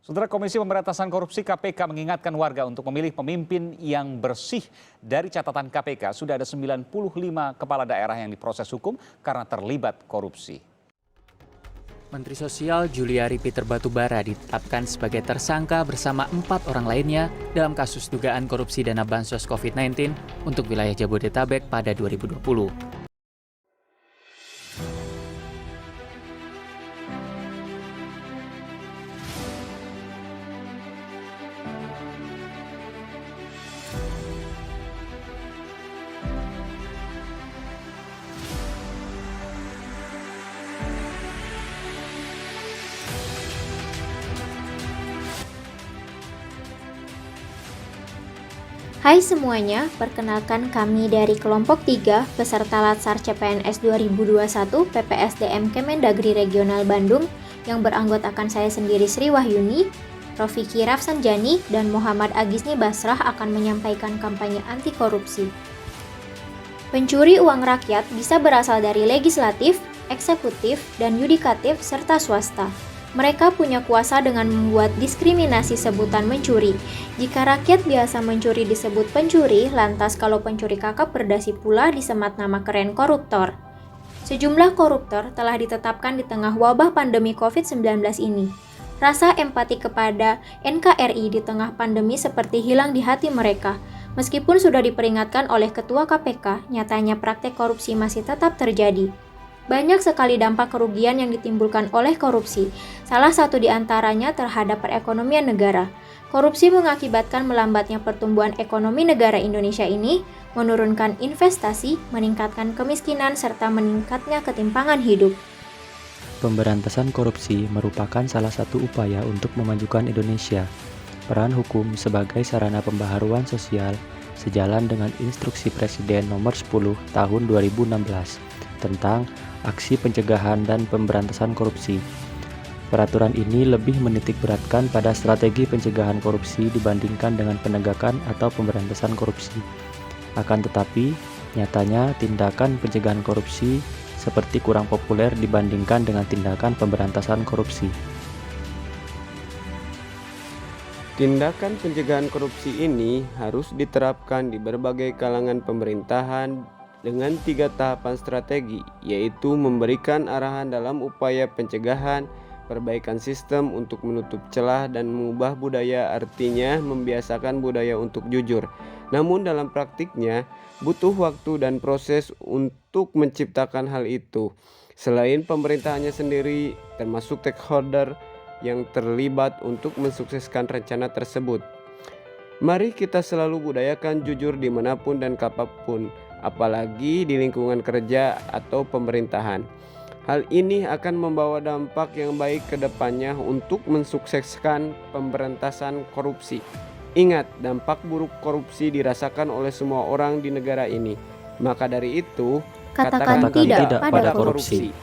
Saudara Komisi Pemberantasan Korupsi KPK mengingatkan warga untuk memilih pemimpin yang bersih. Dari catatan KPK, sudah ada 95 kepala daerah yang diproses hukum karena terlibat korupsi. Menteri Sosial Juliari Peter Batubara ditetapkan sebagai tersangka bersama 4 orang lainnya dalam kasus dugaan korupsi dana bansos COVID-19 untuk wilayah Jabodetabek pada 2020. Hai semuanya, perkenalkan kami dari kelompok 3 peserta Latsar CPNS 2021 PPSDM Kemendagri Regional Bandung yang beranggotakan saya sendiri Sri Wahyuni, Rofiki Rafsanjani, dan Muhammad Agisni Basrah akan menyampaikan kampanye anti korupsi. Pencuri uang rakyat bisa berasal dari legislatif, eksekutif, dan yudikatif serta swasta. Mereka punya kuasa dengan membuat diskriminasi sebutan mencuri. Jika rakyat biasa mencuri disebut pencuri, lantas kalau pencuri kakap berdasi pula disemat nama keren koruptor. Sejumlah koruptor telah ditetapkan di tengah wabah pandemi COVID-19 ini. Rasa empati kepada NKRI di tengah pandemi seperti hilang di hati mereka. Meskipun sudah diperingatkan oleh Ketua KPK, nyatanya praktek korupsi masih tetap terjadi. Banyak sekali dampak kerugian yang ditimbulkan oleh korupsi, salah satu di antaranya terhadap perekonomian negara. Korupsi mengakibatkan melambatnya pertumbuhan ekonomi negara Indonesia ini, menurunkan investasi, meningkatkan kemiskinan, serta meningkatnya ketimpangan hidup. Pemberantasan korupsi merupakan salah satu upaya untuk memajukan Indonesia. Peran hukum sebagai sarana pembaharuan sosial sejalan dengan Instruksi Presiden Nomor 10 Tahun 2016 tentang Aksi Pencegahan dan Pemberantasan Korupsi. Peraturan ini lebih menitik beratkan pada strategi pencegahan korupsi dibandingkan dengan penegakan atau pemberantasan korupsi. Akan tetapi, nyatanya tindakan pencegahan korupsi seperti kurang populer dibandingkan dengan tindakan pemberantasan korupsi. Tindakan pencegahan korupsi ini harus diterapkan di berbagai kalangan pemerintahan dengan 3 tahapan strategi, yaitu memberikan arahan dalam upaya pencegahan, perbaikan sistem untuk menutup celah, dan mengubah budaya, artinya membiasakan budaya untuk jujur. Namun dalam praktiknya butuh waktu dan proses untuk menciptakan hal itu. Selain pemerintahannya sendiri, termasuk stakeholder yang terlibat untuk mensukseskan rencana tersebut. Mari kita selalu budayakan jujur dimanapun dan kapanpun, apalagi di lingkungan kerja atau pemerintahan. Hal ini akan membawa dampak yang baik ke depannya untuk mensukseskan pemberantasan korupsi. Ingat, dampak buruk korupsi dirasakan oleh semua orang di negara ini. Maka dari itu, Katakan tidak pada korupsi.